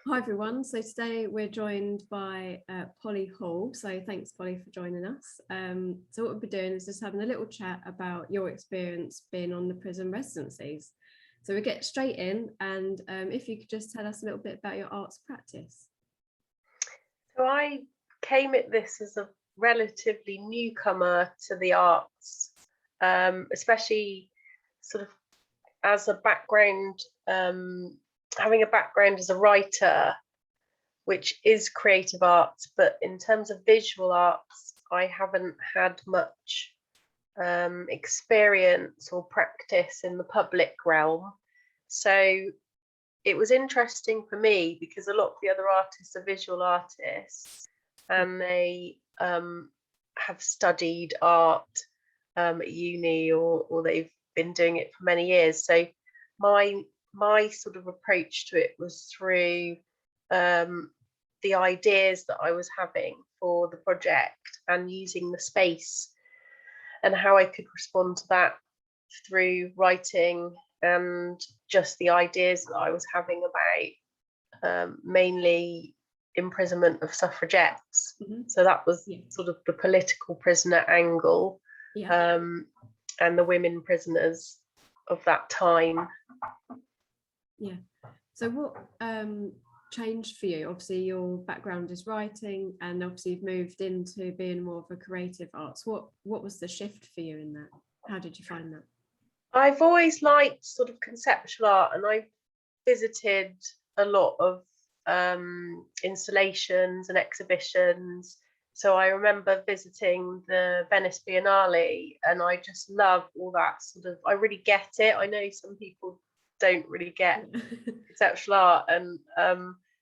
Hi everyone. So today we're joined by Polly Hall. So thanks Polly for joining us. So what we'll be doing is just having a little chat about your experience being on the prison residencies. So we get straight in, and if you could just tell us a little bit about your arts practice. So I came at this as a relatively newcomer to the arts, especially sort of as a background, having a background as a writer, which is creative arts, but in terms of visual arts, I haven't had much experience or practice in the public realm. So it was interesting for me because a lot of the other artists are visual artists, and they have studied art at uni, or they've been doing it for many years. So my sort of approach to it was through the ideas that I was having for the project and using the space and how I could respond to that through writing and just the ideas that I was having about mainly imprisonment of suffragettes. So that was sort of the political prisoner angle, and the women prisoners of that time. Yeah. So what changed for you? Obviously your background is writing, and obviously you've moved into being more of a creative arts. What was the shift for you in that? How did you find that? I've always liked sort of conceptual art, and I've visited a lot of installations and exhibitions. So I remember visiting the Venice Biennale, and I just love all that sort of, I really get it. I know some people don't really get conceptual art, and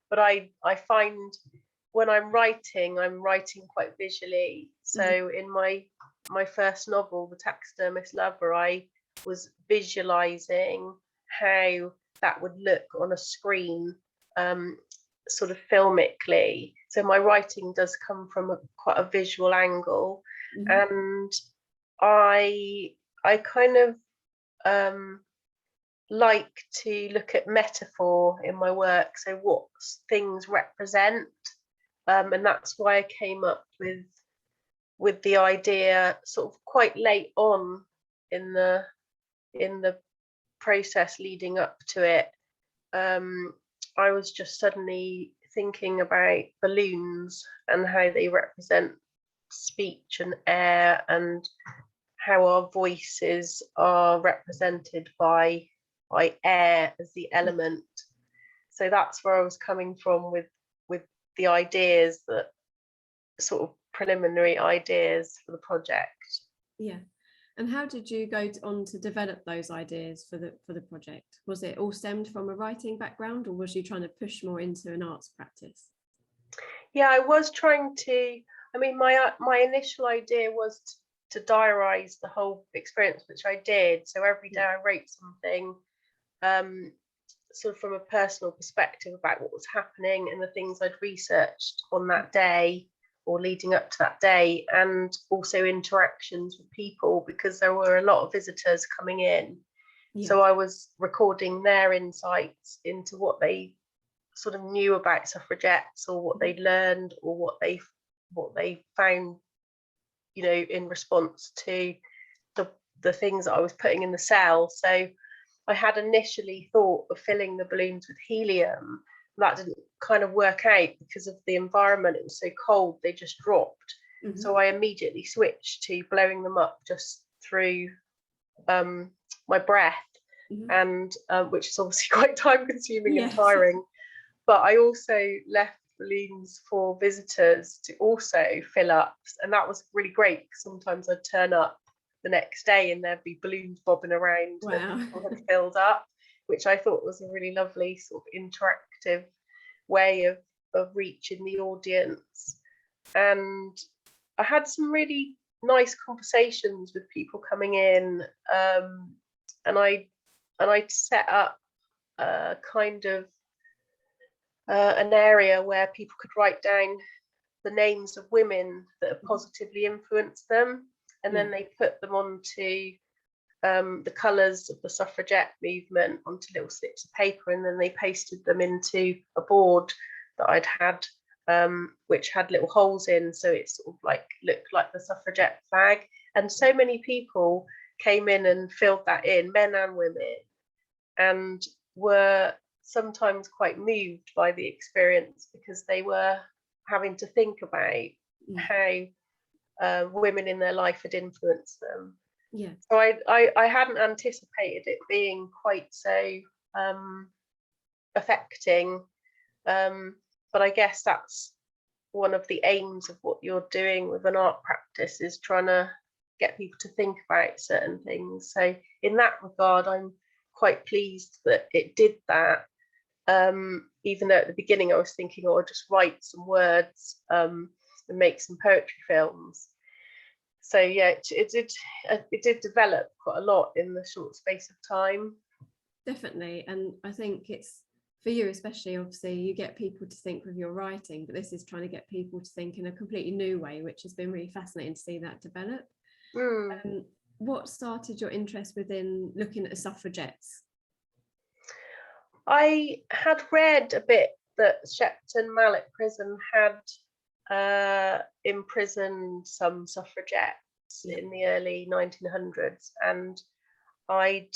but I find when I'm writing quite visually. So in my first novel, The Taxidermist Lover, I was visualizing how that would look on a screen, sort of filmically. So my writing does come from quite a visual angle, and I kind of like to look at metaphor in my work, so what things represent, and that's why I came up with the idea sort of quite late on in the process leading up to it. I was just suddenly thinking about balloons and how they represent speech and air, and how our voices are represented by air as the element. So that's where I was coming from with the ideas, that sort of preliminary ideas for the project. Yeah. And how did you go on to develop those ideas for the project? Was it all stemmed from a writing background, or was you trying to push more into an arts practice? Yeah, I was trying to. I mean, my initial idea was to diarise the whole experience, which I did. So every day I wrote something, sort of from a personal perspective about what was happening and the things I'd researched on that day or leading up to that day, and also interactions with people, because there were a lot of visitors coming in. So I was recording their insights into what they sort of knew about suffragettes, or what they'd learned, or what they found, you know, in response to the things that I was putting in the cell. So I had initially thought of filling the balloons with helium. That didn't kind of work out because of the environment. It was so cold, they just dropped. So I immediately switched to blowing them up just through my breath, and which is obviously quite time consuming and tiring. But I also left balloons for visitors to also fill up, and that was really great, because sometimes I'd turn up the next day and there'd be balloons bobbing around that people had filled up, which I thought was a really lovely sort of interactive way of reaching the audience. And I had some really nice conversations with people coming in, and I set up kind of an area where people could write down the names of women that have positively influenced them, and then they put them onto the colours of the suffragette movement onto little slips of paper, and then they pasted them into a board that I'd had, which had little holes in, so it sort of like looked like the suffragette flag. And so many people came in and filled that in, men and women, and were sometimes quite moved by the experience, because they were having to think about how women in their life had influenced them. Yeah. So I hadn't anticipated it being quite so affecting, but I guess that's one of the aims of what you're doing with an art practice, is trying to get people to think about certain things. So in that regard, I'm quite pleased that it did that, even though at the beginning I was thinking, oh, I'll just write some words and make some poetry films. So yeah, it did develop quite a lot in the short space of time. Definitely. And I think it's, for you especially, obviously you get people to think with your writing, but this is trying to get people to think in a completely new way, which has been really fascinating to see that develop. What started your interest within looking at the suffragettes? I had read a bit that Shepton Mallet prison had imprisoned some suffragettes in the early 1900s, and I'd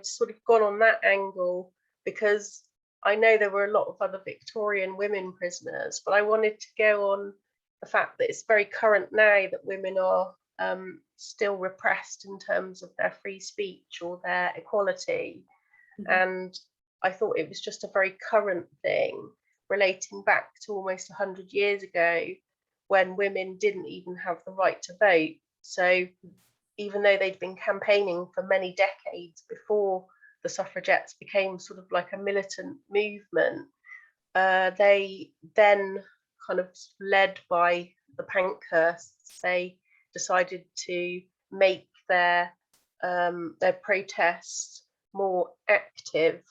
sort of gone on that angle because I know there were a lot of other Victorian women prisoners, but I wanted to go on the fact that it's very current now that women are still repressed in terms of their free speech or their equality. And I thought it was just a very current thing, relating back to almost 100 years ago, when women didn't even have the right to vote. So even though they'd been campaigning for many decades before the suffragettes became sort of like a militant movement, they then, kind of led by the Pankhursts, they decided to make their protests more active,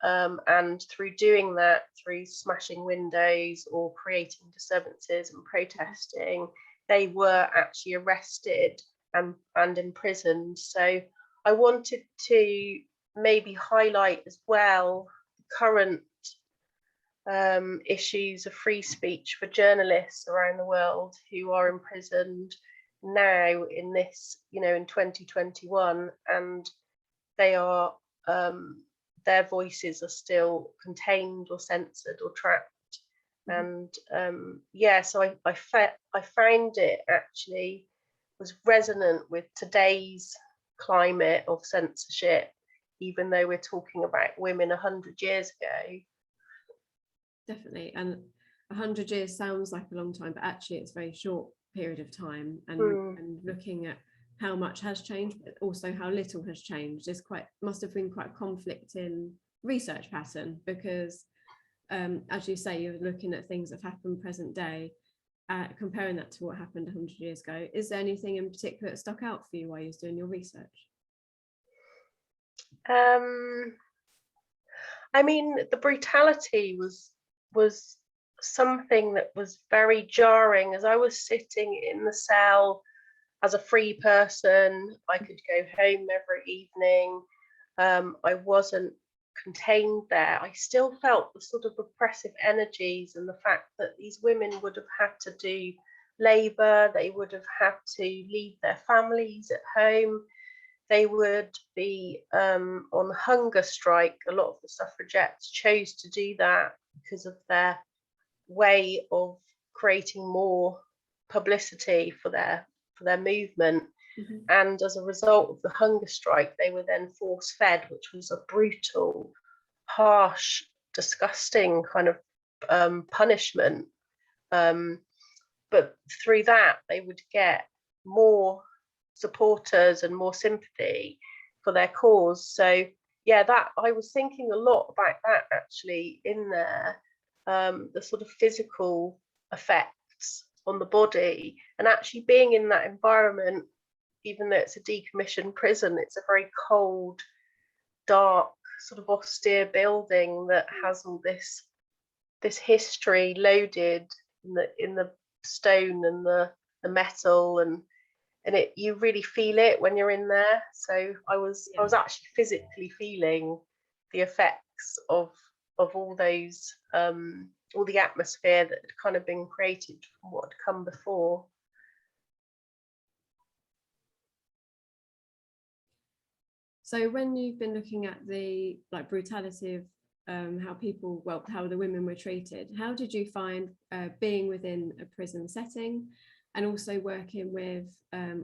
and through doing that, through smashing windows or creating disturbances and protesting, they were actually arrested and imprisoned. So I wanted to maybe highlight as well current issues of free speech for journalists around the world who are imprisoned now in this, in 2021, and they are their voices are still contained or censored or trapped. And so I found it actually was resonant with today's climate of censorship, even though we're talking about women 100 years ago. Definitely. And 100 years sounds like a long time, but actually it's a very short period of time. And looking at how much has changed, but also how little has changed, is must have been quite a conflicting research pattern, because as you say, you're looking at things that happen present day, comparing that to what happened 100 years ago. Is there anything in particular that stuck out for you while you were doing your research? I mean, the brutality was something that was very jarring. As I was sitting in the cell as a free person, I could go home every evening. I wasn't contained there. I still felt the sort of oppressive energies, and the fact that these women would have had to do labour, they would have had to leave their families at home, they would be on hunger strike. A lot of the suffragettes chose to do that because of their way of creating more publicity for their movement. And as a result of the hunger strike, they were then force fed, which was a brutal, harsh, disgusting kind of punishment. But through that, they would get more supporters and more sympathy for their cause. So yeah, that I was thinking a lot about that actually in there, the sort of physical effects on the body, and actually being in that environment. Even though it's a decommissioned prison, it's a very cold, dark, sort of austere building that has all this history loaded in the stone and the metal, and you really feel it when you're in there. So I was Yeah. actually physically feeling the effects of all those all the atmosphere that had kind of been created from what had come before. So when you've been looking at the brutality of how the women were treated, how did you find being within a prison setting and also working with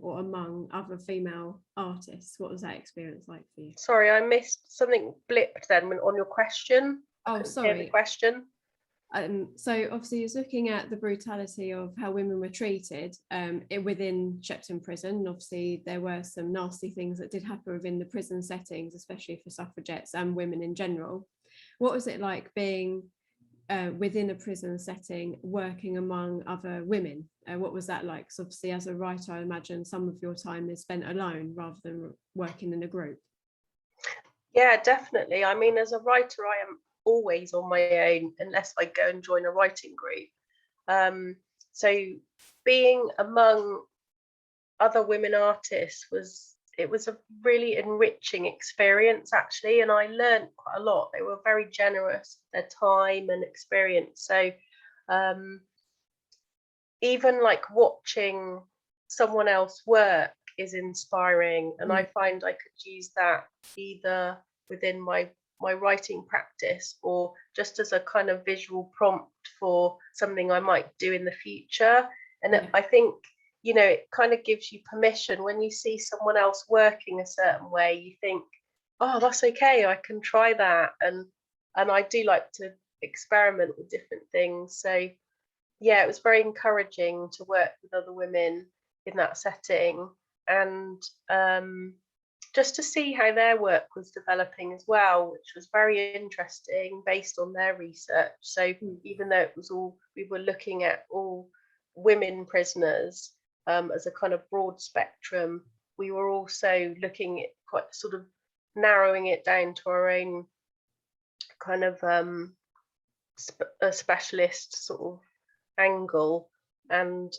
or among other female artists? What was that experience like for you? Sorry, I missed something, blipped then on your question. I couldn't hear the question. So obviously it's looking at the brutality of how women were treated within Shepton Prison. Obviously there were some nasty things that did happen within the prison settings, especially for suffragettes and women in general. What was it like being within a prison setting, working among other women? What was that like? So obviously as a writer, I imagine some of your time is spent alone rather than working in a group. Yeah, definitely. I mean, as a writer, I am always on my own unless I go and join a writing group. So being among other women artists was a really enriching experience, actually, and I learned quite a lot. They were very generous with their time and experience. So even like watching someone else work is inspiring, and I find I could use that either within my writing practice or just as a kind of visual prompt for something I might do in the future. And I think, you know, it kind of gives you permission when you see someone else working a certain way. You think, oh, that's okay, I can try that. And I do like to experiment with different things. So yeah, it was very encouraging to work with other women in that setting, and just to see how their work was developing as well, which was very interesting based on their research. So even though it was we were looking at all women prisoners as a kind of broad spectrum, we were also looking at quite sort of narrowing it down to our own kind of a specialist sort of angle. And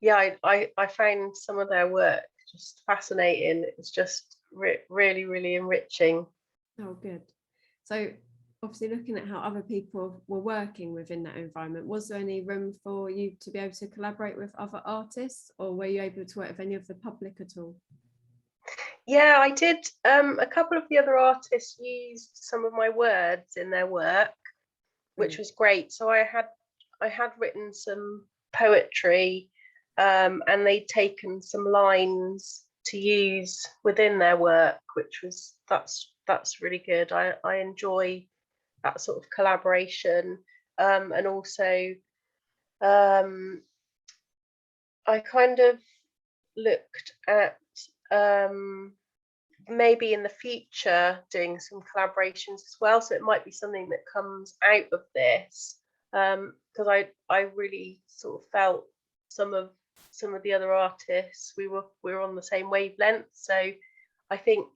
yeah, I found some of their work just fascinating. It was just really, really enriching. Oh, good. So obviously looking at how other people were working within that environment, was there any room for you to be able to collaborate with other artists, or were you able to work with any of the public at all? Yeah, I did. A couple of the other artists used some of my words in their work, which was great. So I had written some poetry, and they'd taken some lines to use within their work, which was that's really good. I enjoy that sort of collaboration, and also I kind of looked at maybe in the future doing some collaborations as well. So it might be something that comes out of this, because I really sort of felt some of the other artists, we were on the same wavelength. So I think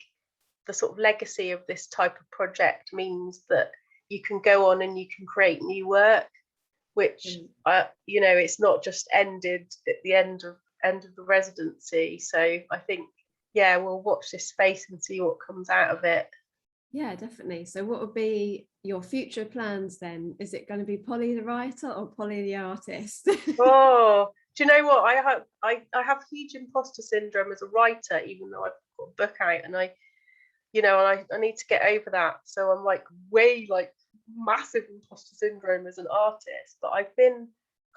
the sort of legacy of this type of project means that you can go on and you can create new work, which you know, it's not just ended at the end of the residency. So I think, yeah, we'll watch this space and see what comes out of it. Yeah, definitely. So what would be your future plans then? Is it going to be Polly the writer or Polly the artist? Oh, do you know what? I have huge imposter syndrome as a writer, even though I've got a book out, and I need to get over that. So I'm like massive imposter syndrome as an artist, but I've been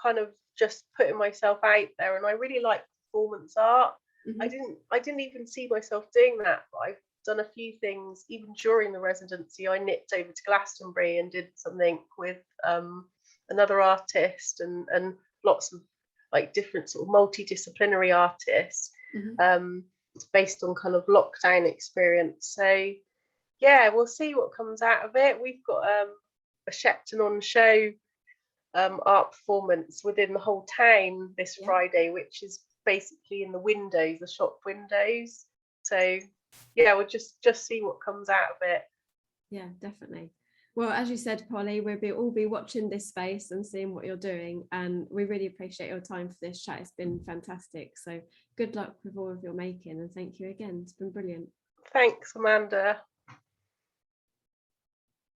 kind of just putting myself out there, and I really like performance art. I didn't even see myself doing that, but I've done a few things even during the residency. I nipped over to Glastonbury and did something with another artist, and lots of like different sort of multidisciplinary artists. It's based on kind of lockdown experience. So yeah, we'll see what comes out of it. We've got a Shepton on show art performance within the whole town this Friday, which is basically in the windows, the shop windows. So yeah, we'll just see what comes out of it. Yeah, definitely. Well, as you said, Polly, all be watching this space and seeing what you're doing, and we really appreciate your time for this chat. It's been fantastic. So good luck with all of your making, and thank you again. It's been brilliant. Thanks, Amanda.